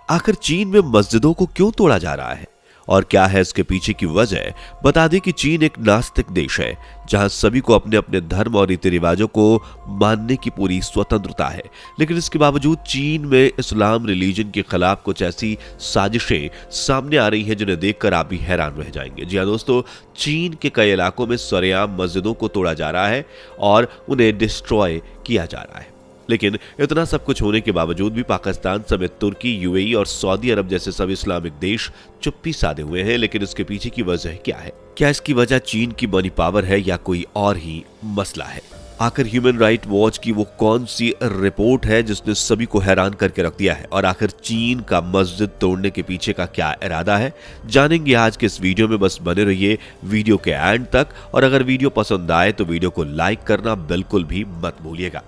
आखिर चीन में मस्जिदों को क्यों तोड़ा जा रहा है और क्या है इसके पीछे की वजह। बता दें कि चीन एक नास्तिक देश है जहां सभी को अपने अपने धर्म और रीति रिवाजों को मानने की पूरी स्वतंत्रता है, लेकिन इसके बावजूद चीन में इस्लाम रिलीजन के खिलाफ कुछ ऐसी साजिशें सामने आ रही हैं जिन्हें देखकर आप भी हैरान रह जाएंगे। जी हाँ दोस्तों, चीन के कई इलाकों में सरेआम मस्जिदों को तोड़ा जा रहा है और उन्हें डिस्ट्रॉय किया जा रहा है। लेकिन इतना सब कुछ होने के बावजूद भी पाकिस्तान समेत तुर्की, यूएई और सऊदी अरब जैसे सभी इस्लामिक देश चुप्पी साधे हुए हैं। लेकिन इसके पीछे की वजह क्या है? क्या इसकी वजह चीन की मनी पावर है या कोई और ही मसला है? आखिर ह्यूमन राइट वॉच की वो कौन सी रिपोर्ट है जिसने सभी को हैरान करके रख दिया है? और आखिर चीन का मस्जिद तोड़ने के पीछे का क्या इरादा है, जानेंगे आज के इस वीडियो में। बस बने रहिए वीडियो के एंड तक, और अगर वीडियो पसंद आए तो वीडियो को लाइक करना बिल्कुल भी मत भूलिएगा।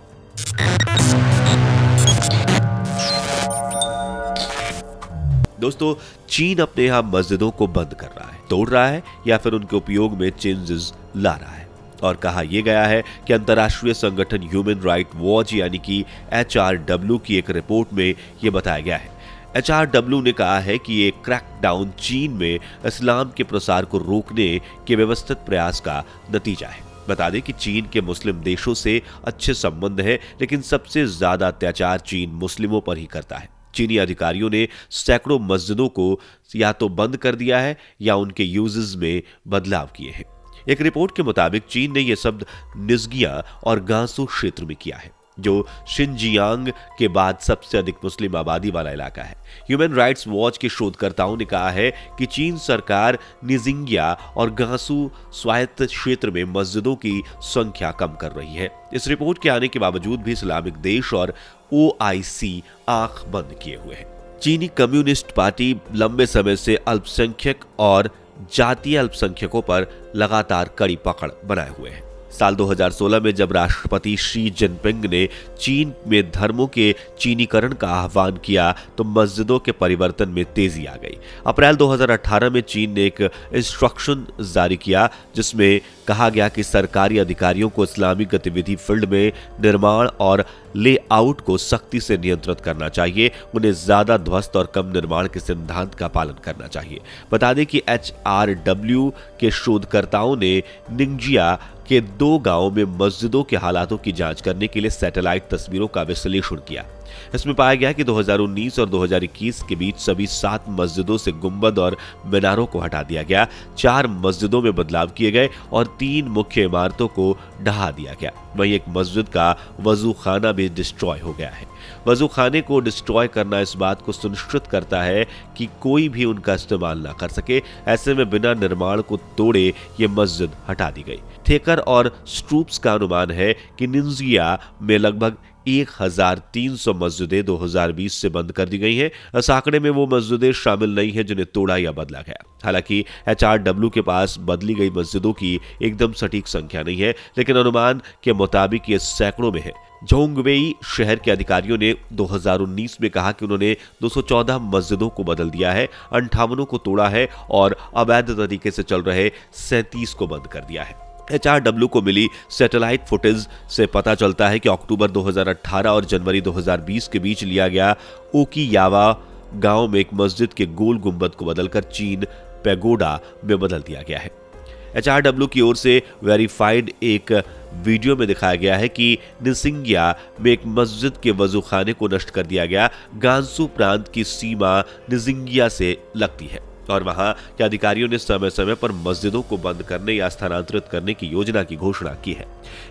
दोस्तों, चीन अपने यहां मस्जिदों को बंद कर रहा है, तोड़ रहा है या फिर उनके उपयोग में चेंजेस ला रहा है। और कहा यह गया है कि अंतर्राष्ट्रीय संगठन ह्यूमन राइट वॉच यानी कि HRW की एक रिपोर्ट में यह बताया गया है। HRW ने कहा है कि ये क्रैकडाउन चीन में इस्लाम के प्रसार को रोकने के व्यवस्थित प्रयास का नतीजा है। बता दें कि चीन के मुस्लिम देशों से अच्छे संबंध हैं, लेकिन सबसे ज्यादा अत्याचार चीन मुस्लिमों पर ही करता है। चीनी अधिकारियों ने सैकड़ों मस्जिदों को या तो बंद कर दिया है या उनके यूजेस में बदलाव किए हैं। एक रिपोर्ट के मुताबिक चीन ने यह सब निज़गिया और गांसू क्षेत्र में किया है, जो शिनजियांग के बाद सबसे अधिक मुस्लिम आबादी वाला इलाका है। ह्यूमन राइट्स वॉच के शोधकर्ताओं ने कहा है कि चीन सरकार निज़िंगिया और गांसू स्वायत्त क्षेत्र में मस्जिदों की संख्या कम कर रही है। इस रिपोर्ट के आने के बावजूद भी इस्लामिक देश और OIC आंख बंद किए हुए हैं। चीनी कम्युनिस्ट पार्टी लंबे समय से अल्पसंख्यक और जातीय अल्पसंख्यकों पर लगातार कड़ी पकड़ बनाए हुए है। साल 2016 में जब राष्ट्रपति शी जिनपिंग ने चीन में धर्मों के चीनीकरण का आह्वान किया तो मस्जिदों के परिवर्तन में तेजी आ गई। अप्रैल 2018 में चीन ने एक इंस्ट्रक्शन जारी किया जिसमें कहा गया कि सरकारी अधिकारियों को इस्लामिक गतिविधि फील्ड में निर्माण और लेआउट को सख्ती से नियंत्रित करना चाहिए। उन्हें ज्यादा ध्वस्त और कम निर्माण के सिद्धांत का पालन करना चाहिए। बता दें कि HRW के शोधकर्ताओं ने निंजिया के 2 गांवों में मस्जिदों के हालातों की जांच करने के लिए सैटेलाइट तस्वीरों का विश्लेषण किया। इसमें पाया गया कि 2019 और 2021 के बीच सभी 7 मस्जिदों से गुंबद और मीनारों को हटा दिया गया, 4 मस्जिदों में बदलाव किए गए और 3 मुख्य इमारतों को ढहा दिया गया। वहीं एक मस्जिद का वजू खाना भी डिस्ट्रॉय हो गया है। वजू खाने को डिस्ट्रॉय करना इस बात को सुनिश्चित करता है कि कोई भी उनका इस्तेमाल ना कर सके। ऐसे में बिना निर्माण को तोड़े ये मस्जिद हटा दी गई। थेकर और स्ट्रूप्स का अनुमान है कि निंजिया में लगभग 1300 मस्जिदें 2020 से बंद कर दी गई हैं। इस आंकड़े में वो मस्जिदें शामिल नहीं हैं जिन्हें तोड़ा या बदला गया। हालांकि HRW के पास बदली गई मस्जिदों की एकदम सटीक संख्या नहीं है, लेकिन अनुमान के मुताबिक ये सैकड़ों में है। झोंगवेई शहर के अधिकारियों ने 2019 में कहा कि उन्होंने 214 मस्जिदों को बदल दिया है, 58 को तोड़ा है और अवैध तरीके से चल रहे 37 को बंद कर दिया है। HRW को मिली सैटेलाइट फुटेज से पता चलता है कि अक्टूबर 2018 और जनवरी 2020 के बीच लिया गया ओकियावा गांव में एक मस्जिद के गोल गुंबद को बदलकर चीन पैगोडा में बदल दिया गया है। HRW की ओर से वेरीफाइड एक वीडियो में दिखाया गया है कि निसिंगिया में एक मस्जिद के वजू खाने को नष्ट कर दिया गया। गांसू प्रांत की सीमा निसिंगिया से लगती है और वहां के अधिकारियों ने समय समय पर मस्जिदों को बंद करने या स्थानांतरित करने की योजना की घोषणा की है।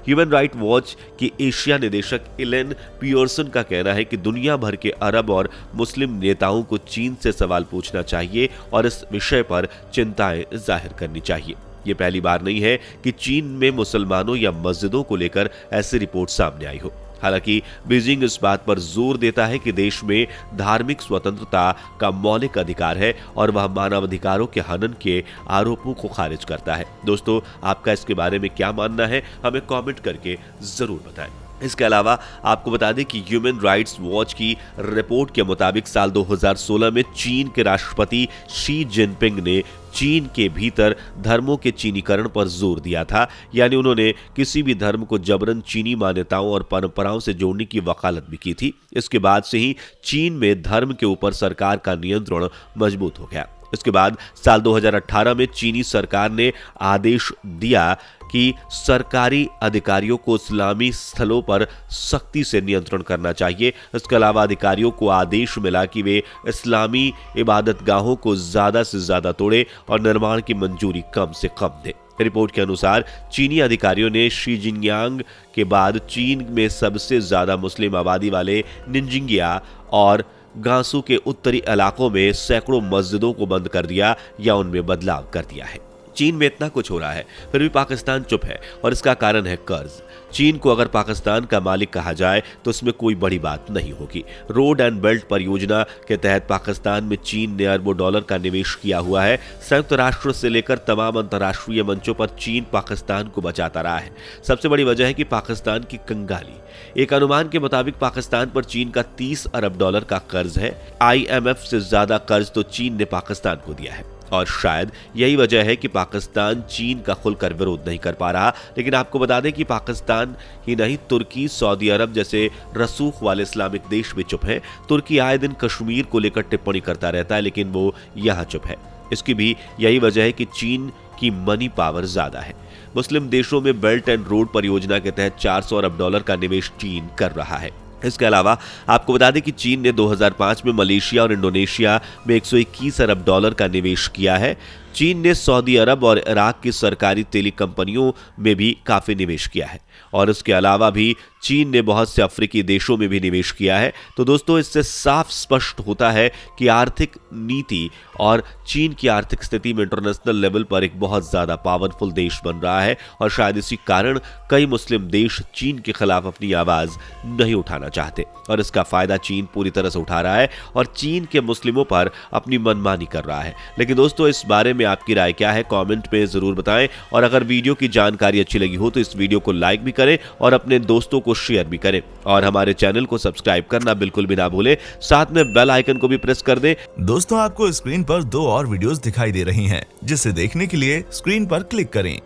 ह्यूमन राइट वॉच की एशिया निदेशक इलेन पियर्सन का कहना है कि दुनिया भर के अरब और मुस्लिम नेताओं को चीन से सवाल पूछना चाहिए और इस विषय पर चिंताएं जाहिर करनी चाहिए। ये पहली बार नहीं है कि चीन में मुसलमानों या मस्जिदों को लेकर ऐसी रिपोर्ट सामने आई हो। हालांकि बीजिंग इस बात पर जोर देता है कि देश में धार्मिक स्वतंत्रता का मौलिक अधिकार है और वह मानवाधिकारों के हनन के आरोपों को खारिज करता है। दोस्तों, आपका इसके बारे में क्या मानना है, हमें कमेंट करके जरूर बताएं। इसके अलावा आपको बता दें कि ह्यूमन राइट्स वॉच की रिपोर्ट के मुताबिक साल 2016 में चीन के राष्ट्रपति शी जिनपिंग ने चीन के भीतर धर्मों के चीनीकरण पर जोर दिया था, यानी उन्होंने किसी भी धर्म को जबरन चीनी मान्यताओं और परंपराओं से जोड़ने की वकालत भी की थी। इसके बाद से ही चीन में धर्म के ऊपर सरकार का नियंत्रण मजबूत हो गया। इसके बाद साल 2018 में चीनी सरकार ने आदेश दिया कि सरकारी अधिकारियों को इस्लामी स्थलों पर सख्ती से नियंत्रण करना चाहिए। इसके अलावा अधिकारियों को आदेश मिला कि वे इस्लामी इबादतगाहों को ज्यादा से ज्यादा तोड़े और निर्माण की मंजूरी कम से कम दें। रिपोर्ट के अनुसार चीनी अधिकारियों ने शीजिंगयांग के बाद चीन में सबसे ज्यादा मुस्लिम आबादी वाले निंजिंगिया और गांसू के उत्तरी इलाकों में सैकड़ों मस्जिदों को बंद कर दिया या उनमें बदलाव कर दिया है। चीन में इतना कुछ हो रहा है, फिर भी पाकिस्तान चुप है और इसका कारण है कर्ज। चीन को अगर पाकिस्तान का मालिक कहा जाए तो इसमें कोई बड़ी बात नहीं होगी। रोड एंड बेल्ट परियोजना के तहत पाकिस्तान में चीन ने अरबों डॉलर का निवेश किया हुआ है। संयुक्त राष्ट्र से लेकर तमाम अंतर्राष्ट्रीय मंचों पर चीन पाकिस्तान को बचाता रहा है। सबसे बड़ी वजह है कि पाकिस्तान की कंगाली। एक अनुमान के मुताबिक पाकिस्तान पर चीन का 30 अरब डॉलर का कर्ज है। IMF से ज्यादा कर्ज तो चीन ने पाकिस्तान को दिया है और शायद यही वजह है कि पाकिस्तान चीन का खुलकर विरोध नहीं कर पा रहा। लेकिन आपको बता दें कि पाकिस्तान ही नहीं, तुर्की, सऊदी अरब जैसे रसूख वाले इस्लामिक देश भी चुप हैं। तुर्की आए दिन कश्मीर को लेकर टिप्पणी करता रहता है, लेकिन वो यहाँ चुप है। इसकी भी यही वजह है कि चीन की मनी पावर ज्यादा है। मुस्लिम देशों में बेल्ट एंड रोड परियोजना के तहत 400 अरब डॉलर का निवेश चीन कर रहा है। इसके अलावा आपको बता दें कि चीन ने 2005 में मलेशिया और इंडोनेशिया में 121 अरब डॉलर का निवेश किया है। चीन ने सऊदी अरब और इराक की सरकारी तेल कंपनियों में भी काफी निवेश किया है और इसके अलावा भी चीन ने बहुत से अफ्रीकी देशों में भी निवेश किया है। तो दोस्तों, इससे साफ स्पष्ट होता है कि आर्थिक नीति और चीन की आर्थिक स्थिति में इंटरनेशनल लेवल पर एक बहुत ज्यादा पावरफुल देश बन रहा है और शायद इसी कारण कई मुस्लिम देश चीन के खिलाफ अपनी आवाज नहीं उठाना चाहते और इसका फायदा चीन पूरी तरह से उठा रहा है और चीन के मुस्लिमों पर अपनी मनमानी कर रहा है। लेकिन दोस्तों, इस बारे में आपकी राय क्या है, कमेंट में जरूर बताएं और अगर वीडियो की जानकारी अच्छी लगी हो तो इस वीडियो को लाइक भी करें और अपने दोस्तों को शेयर भी करें और हमारे चैनल को सब्सक्राइब करना बिल्कुल भी ना भूलें। साथ में बेल आइकन को भी प्रेस कर दें। दोस्तों, आपको स्क्रीन पर 2 और वीडियोस दिखाई दे रही हैं, जिसे देखने के लिए स्क्रीन पर क्लिक करें।